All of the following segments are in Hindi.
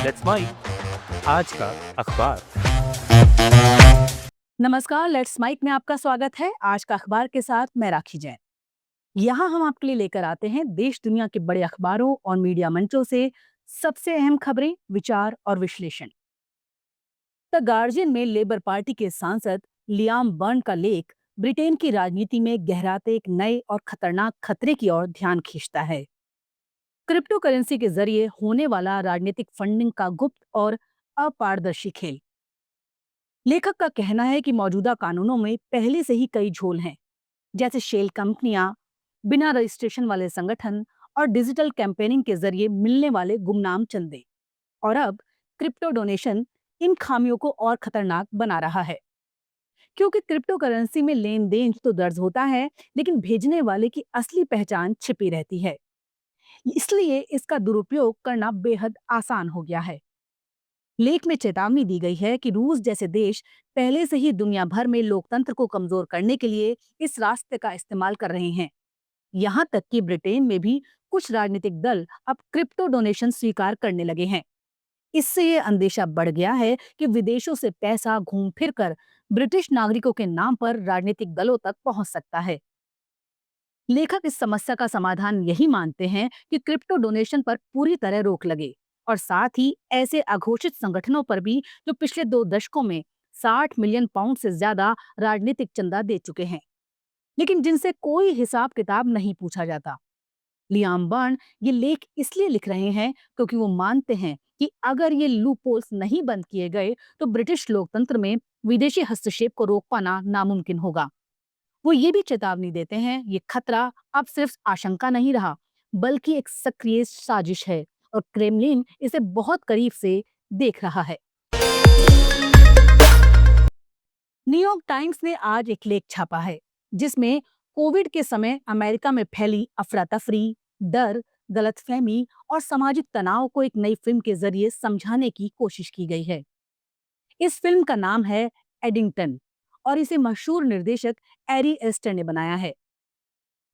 लेट्स माइक आज का अखबार। नमस्कार, लेट्स माइक में आपका स्वागत है। आज का अखबार के साथ मैं राखी जैन। यहाँ हम आपके लिए लेकर आते हैं देश दुनिया के बड़े अखबारों और मीडिया मंचों से सबसे अहम खबरें, विचार और विश्लेषण। द गार्जियन में लेबर पार्टी के सांसद लियाम बर्न का लेख ब्रिटेन की राजनीति में गहराते एक नए और खतरनाक खतरे की ओर ध्यान खींचता है। क्रिप्टो करेंसी के जरिए होने वाला राजनीतिक फंडिंग का गुप्त और अपारदर्शी खेल। लेखक का कहना है कि मौजूदा कानूनों में पहले से ही कई झोल हैं, जैसे शेल कंपनियां, बिना रजिस्ट्रेशन वाले संगठन और डिजिटल कैंपेनिंग के जरिए मिलने वाले गुमनाम चंदे। और अब क्रिप्टो डोनेशन इन खामियों को और खतरनाक बना रहा है, क्योंकि क्रिप्टो करेंसी में लेन देन तो दर्ज होता है, लेकिन भेजने वाले की असली पहचान छिपी रहती है। इसलिए इसका दुरुपयोग करना बेहद आसान हो गया है। लेख में चेतावनी दी गई है कि रूस जैसे देश पहले से ही दुनिया भर में लोकतंत्र को कमजोर करने के लिए इस रास्ते का इस्तेमाल कर रहे हैं। यहाँ तक कि ब्रिटेन में भी कुछ राजनीतिक दल अब क्रिप्टो डोनेशन स्वीकार करने लगे हैं। इससे ये अंदेशा बढ़ गया है कि विदेशों से पैसा घूम फिर कर ब्रिटिश नागरिकों के नाम पर राजनीतिक दलों तक पहुंच सकता है। लेखक इस समस्या का समाधान यही मानते हैं कि क्रिप्टो डोनेशन पर पूरी तरह रोक लगे और साथ ही ऐसे अघोषित संगठनों पर भी जो पिछले 2 दशकों में 60 मिलियन पाउंड से ज्यादा राजनीतिक चंदा दे चुके हैं, लेकिन जिनसे कोई हिसाब किताब नहीं पूछा जाता। लियाम बर्न ये लेख इसलिए लिख रहे हैं क्योंकि वो मानते हैं कि अगर ये लूपहोल्स नहीं बंद किए गए तो ब्रिटिश लोकतंत्र में विदेशी हस्तक्षेप को रोक पाना नामुमकिन होगा। वो ये भी चेतावनी देते हैं, ये खतरा अब सिर्फ आशंका नहीं रहा, बल्कि एक सक्रिय साजिश है और क्रेमलिन इसे बहुत करीब से देख रहा है। न्यूयॉर्क टाइम्स ने आज एक लेख छापा है जिसमें कोविड के समय अमेरिका में फैली अफरा तफरी, डर, गलतफहमी और सामाजिक तनाव को एक नई फिल्म के जरिए समझाने की कोशिश की गई है। इस फिल्म का नाम है एडिंगटन और इसे मशहूर निर्देशक एरी एस्टर ने बनाया है।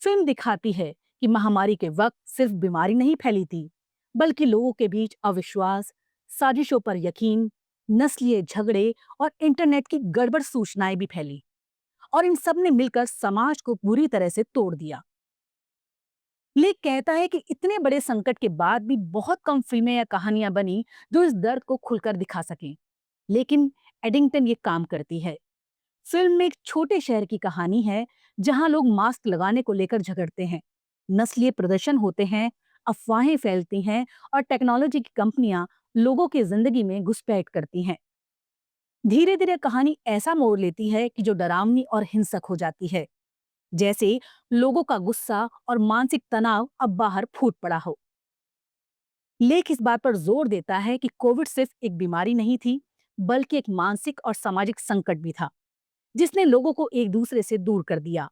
फिल्म दिखाती है कि महामारी के वक्त सिर्फ बीमारी नहीं फैली थी, बल्कि लोगों के बीच अविश्वास, साजिशों पर यकीन, नस्लीय झगड़े और इंटरनेट की गड़बड़ सूचनाएं भी फैली और इन सब ने मिलकर समाज को बुरी तरह से तोड़ दिया। लेख कहता है कि इतने बड़े संकट के बाद भी बहुत कम फिल्में या कहानियां बनी जो इस दर्द को खुलकर दिखा सकें, लेकिन एडिंगटन ये काम करती है। फिल्म में एक छोटे शहर की कहानी है जहां लोग मास्क लगाने को लेकर झगड़ते हैं, नस्लीय प्रदर्शन होते हैं, अफवाहें फैलती हैं और टेक्नोलॉजी की कंपनियां लोगों की जिंदगी में घुसपैठ करती हैं। धीरे धीरे कहानी ऐसा मोड़ लेती है कि जो डरावनी और हिंसक हो जाती है, जैसे लोगों का गुस्सा और मानसिक तनाव अब बाहर फूट पड़ा हो। लेख इस बात पर जोर देता है कि कोविड सिर्फ एक बीमारी नहीं थी, बल्कि एक मानसिक और सामाजिक संकट भी था जिसने लोगों को एक दूसरे से दूर कर दिया।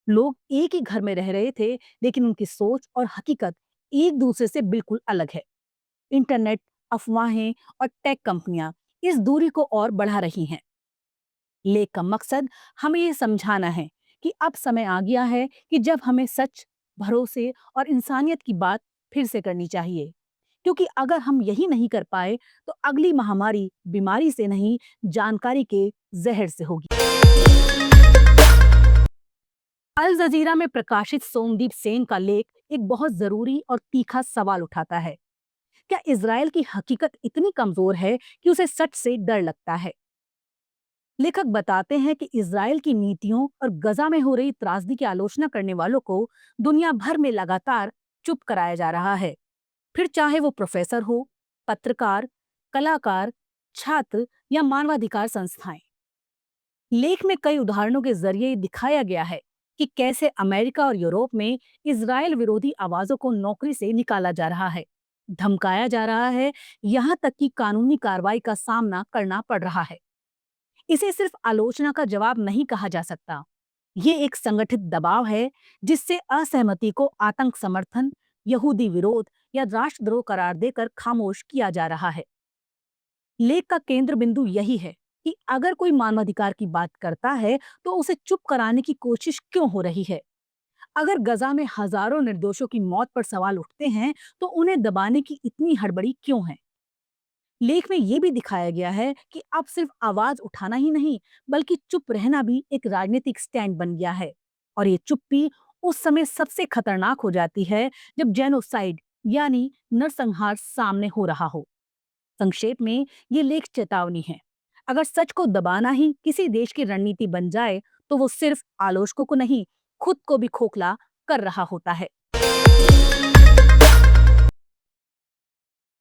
लोग एक ही घर में रह रहे थे, लेकिन उनकी सोच और हकीकत एक दूसरे से बिल्कुल अलग है। इंटरनेट, अफवाहें और टेक कंपनियां इस दूरी को और बढ़ा रही हैं। लेख का मकसद हमें ये समझाना है कि अब समय आ गया है कि जब हमें सच, भरोसे और इंसानियत की बात फिर से करनी चाहिए, क्योंकि अगर हम यही नहीं कर पाए तो अगली महामारी बीमारी से नहीं, जानकारी के जहर से होगी। अल जजीरा में प्रकाशित सोमदीप सेन का लेख एक बहुत जरूरी और तीखा सवाल उठाता है। क्या इजराइल की हकीकत इतनी कमजोर है कि उसे सच से डर लगता है? लेखक बताते हैं कि इजराइल की नीतियों और गजा में हो रही त्रासदी की आलोचना करने वालों को दुनिया भर में लगातार चुप कराया जा रहा है, फिर चाहे वो प्रोफेसर हो, पत्रकार, कलाकार, छात्र या मानवाधिकार संस्थाएं। लेख में कई उदाहरणों के जरिए दिखाया गया है कि कैसे अमेरिका और यूरोप में इजराइल विरोधी आवाजों को नौकरी से निकाला जा रहा है, धमकाया जा रहा है, यहाँ तक कि कानूनी कार्रवाई का सामना करना पड़ रहा है। इसे सिर्फ आलोचना का जवाब नहीं कहा जा सकता। ये एक संगठित दबाव है जिससे असहमति को आतंक समर्थन, यहूदी विरोध या राष्ट्रद्रोह करार देकर खामोश किया जा रहा है। लेख का केंद्र बिंदु यही है कि अगर कोई मानवाधिकार की बात करता है तो उसे चुप कराने की कोशिश क्यों हो रही है? अगर गजा में हजारों निर्दोषों की मौत पर सवाल उठते हैं तो उन्हें दबाने की इतनी हड़बड़ी क्यों है? लेख में ये भी दिखाया गया है कि अब सिर्फ आवाज उठाना ही नहीं, बल्कि चुप रहना भी एक राजनीतिक स्टैंड बन गया है। और ये चुप्पी उस समय सबसे खतरनाक हो जाती है जब जेनोसाइड यानी नरसंहार सामने हो रहा हो। संक्षेप में ये लेख चेतावनी है। अगर सच को दबाना ही किसी देश की रणनीति बन जाए, तो वो सिर्फ आलोचकों को नहीं, खुद को भी खोखला कर रहा होता है।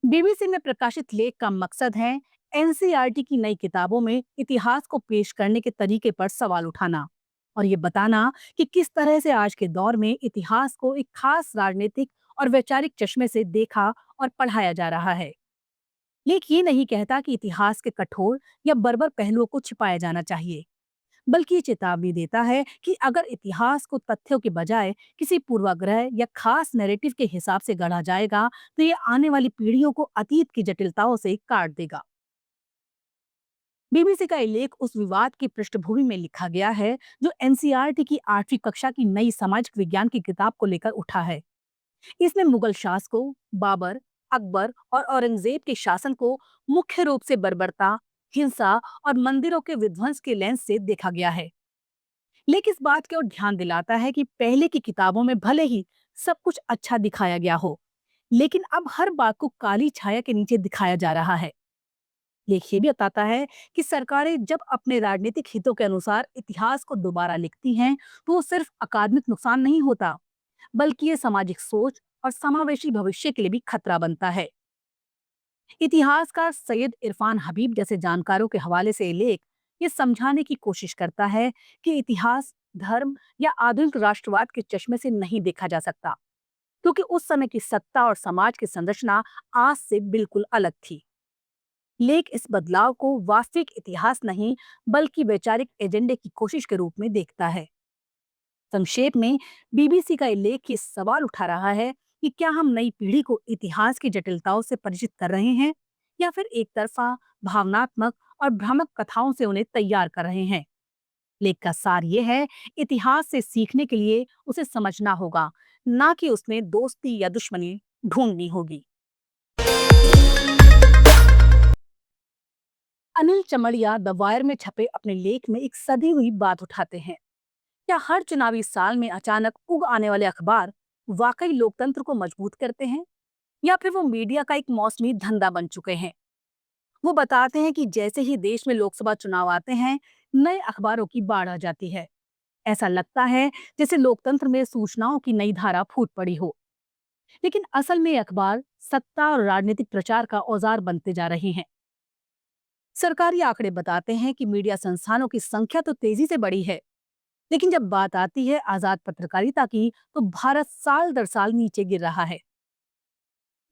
बीबीसी में प्रकाशित लेख का मकसद है एनसीईआरटी की नई किताबों में इतिहास को पेश करने के तरीके पर सवाल उठाना और ये बताना कि किस तरह से आज के दौर में इतिहास को एक खास राजनीतिक और वैचारिक चश्मे से देखा और पढ़ाया जा रहा है। लेख ये नहीं कहता कि इतिहास के कठोर या बर्बर पहलुओं को छिपाया जाना चाहिए, बल्कि ये चेतावनी देता है कि अगर इतिहास को तथ्यों के बजाय किसी पूर्वाग्रह या खास नैरेटिव के हिसाब से गढ़ा जाएगा, तो ये आने वाली पीढ़ियों को अतीत की जटिलताओं से काट देगा। बीबीसी का ये लेख उस विवाद की पृष्ठभूमि में लिखा गया है जो एनसीईआरटी की 8वीं कक्षा की नई सामाजिक विज्ञान की किताब को लेकर उठा है। इसमें मुगल शासकों, बाबर, अकबर और औरंगजेब के शासन को मुख्य रूप से बर्बरता, हिंसा और मंदिरों के विध्वंस के लेंस से देखा गया है। लेकिन इस बात की ओर ध्यान दिलाता है कि पहले की किताबों में भले ही सब कुछ अच्छा दिखाया गया हो, लेकिन अब हर बात को काली छाया के नीचे दिखाया जा रहा है। लेख ये भी बताता है कि सरकारें जब अपने राजनीतिक हितों के अनुसार इतिहास को दोबारा लिखती हैं, तो वो सिर्फ अकादमिक नुकसान नहीं होता, बल्कि ये सामाजिक सोच और समावेशी भविष्य के लिए भी खतरा बनता है। इतिहासकार सैयद इरफान हबीब जैसे जानकारों के हवाले से ये लेख ये समझाने की कोशिश करता है कि इतिहास धर्म या आधुनिक राष्ट्रवाद के चश्मे से नहीं देखा जा सकता, क्योंकि उस समय की सत्ता और समाज की संरचना आज से बिल्कुल अलग थी। लेख इस बदलाव को वास्तविक इतिहास नहीं, बल्कि वैचारिक एजेंडे की कोशिश के रूप में देखता है। संक्षेप में बीबीसी का ये लेख ये सवाल उठा रहा है कि क्या हम नई पीढ़ी को इतिहास की जटिलताओं से परिचित कर रहे हैं, या फिर एक तरफा, भावनात्मक और भ्रामक कथाओं से उन्हें तैयार कर रहे हैं। लेख का सार ये है, इतिहास से सीखने के लिए उसे समझना होगा, ना कि उसमें दोस्ती या दुश्मनी ढूंढनी होगी। अनिल चमड़िया द वायर में छपे अपने लेख में एक सदी हुई बात उठाते हैं। क्या हर चुनावी साल में अचानक उग आने वाले अखबार वाकई लोकतंत्र को मजबूत करते हैं, या फिर वो मीडिया का एक मौसमी धंधा बन चुके हैं? वो बताते हैं कि जैसे ही देश में लोकसभा चुनाव आते हैं, नए अखबारों की बाढ़ आ जाती है। ऐसा लगता है जैसे लोकतंत्र में सूचनाओं की नई धारा फूट पड़ी हो। लेकिन असल में ये अखबार सत्ता और राजनीतिक प्रचार का औजार बनते जा रहे हैं। सरकारी आंकड़े बताते हैं कि मीडिया संस्थानों की संख्या तो तेजी से बढ़ी है, लेकिन जब बात आती है आजाद पत्रकारिता की, तो भारत साल दर साल नीचे गिर रहा है।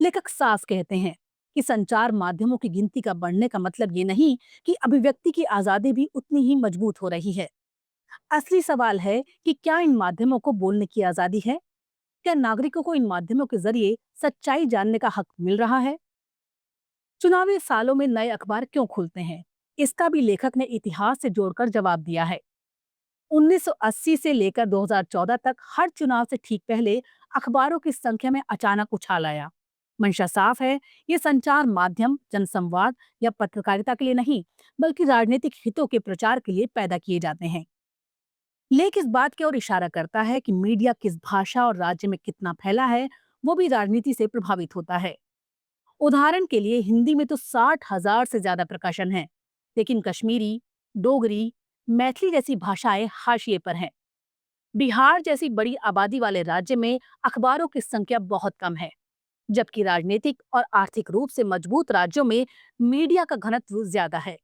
लेखक साफ कहते हैं कि संचार माध्यमों की गिनती का बढ़ने का मतलब ये नहीं कि अभिव्यक्ति की आजादी भी उतनी ही मजबूत हो रही है। असली सवाल है कि क्या इन माध्यमों को बोलने की आजादी है? क्या नागरिकों को इन माध्यमों के जरिए सच्चाई जानने का हक मिल रहा है? चुनावी सालों में नए अखबार क्यों खुलते हैं, इसका भी लेखक ने इतिहास से जोड़कर जवाब दिया है। 1980 से लेकर 2014 तक हर चुनाव से ठीक पहले अखबारों की संख्या में अचानक उछाल आया। मंशा साफ है, ये संचार माध्यम जनसंवाद या पत्रकारिता के लिए नहीं, बल्कि राजनीतिक हितों के प्रचार के लिए पैदा किए जाते हैं। लेख इस बात की ओर इशारा करता है कि मीडिया किस भाषा और राज्य में कितना फैला है, वो भी राजनीति से प्रभावित होता है। उदाहरण के लिए हिंदी में तो 60,000 से ज्यादा प्रकाशन हैं, लेकिन कश्मीरी, डोगरी, मैथिली जैसी भाषाएं हाशिए पर हैं। बिहार जैसी बड़ी आबादी वाले राज्य में अखबारों की संख्या बहुत कम है, जबकि राजनीतिक और आर्थिक रूप से मजबूत राज्यों में मीडिया का घनत्व ज्यादा है।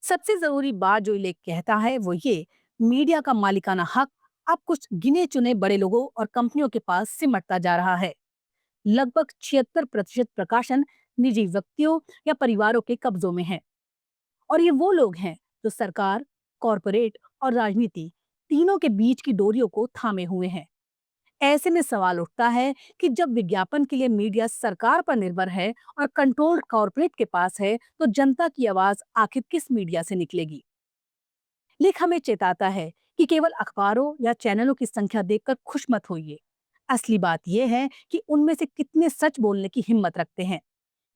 सबसे जरूरी बात जो ये लेख कहता है वो ये, मीडिया का मालिकाना हक अब कुछ गिने चुने बड़े लोगों और कंपनियों के पास सिमटता जा रहा है। लगभग 76% प्रकाशन निजी व्यक्तियों या परिवारों के कब्जों में है, और ये वो लोग हैं जो सरकार, कॉरपोरेट और राजनीति तीनों के बीच की डोरियों को थामे हुए हैं। ऐसे में सवाल उठता है कि जब विज्ञापन के लिए मीडिया सरकार पर निर्भर है और कंट्रोल कॉरपोरेट के पास है, तो जनता की आवाज आखिर किस मीडिया से निकलेगी? लेख हमें चेताता है कि केवल अखबारों या चैनलों की संख्या देखकर खुश मत होइए। असली बात यह है कि उनमें से कितने सच बोलने की हिम्मत रखते हैं,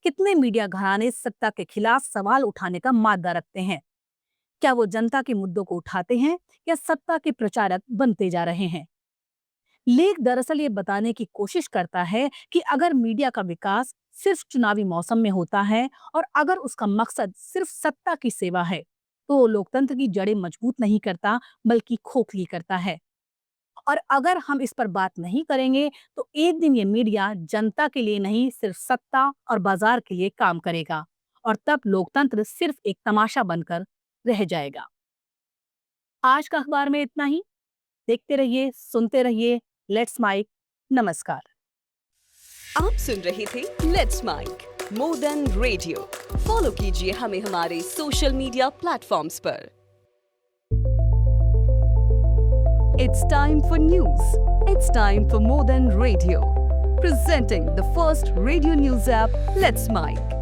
कितने मीडिया घराने सत्ता के खिलाफ सवाल उठाने का मादा रखते हैं? क्या वो जनता के मुद्दों को उठाते हैं या सत्ता के प्रचारक बनते जा रहे हैं? लेख दरअसल ये बताने की कोशिश करता है कि अगर मीडिया का विकास सिर्फ चुनावी मौसम में होता है और अगर उसका मकसद सिर्फ सत्ता की सेवा है, तो वो लोकतंत्र की जड़ें मजबूत नहीं करता बल्कि खोखली करता है। और अगर हम इस पर बात नहीं करेंगे, तो एक दिन ये मीडिया जनता के लिए नहीं, सिर्फ सत्ता और बाजार के लिए काम करेगा और तब लोकतंत्र सिर्फ एक तमाशा बनकर रह जाएगा। आज का अखबार में इतना ही। देखते रहिए, सुनते रहिए। Let's Mike. नमस्कार। आप सुन रहे थे let's Mike more than radio. Follow कीजिए हमें हमारे सोशल मीडिया प्लेटफॉर्म्स पर। It's time for news. It's time for more than radio. Presenting the first radio news app, Let's Mic.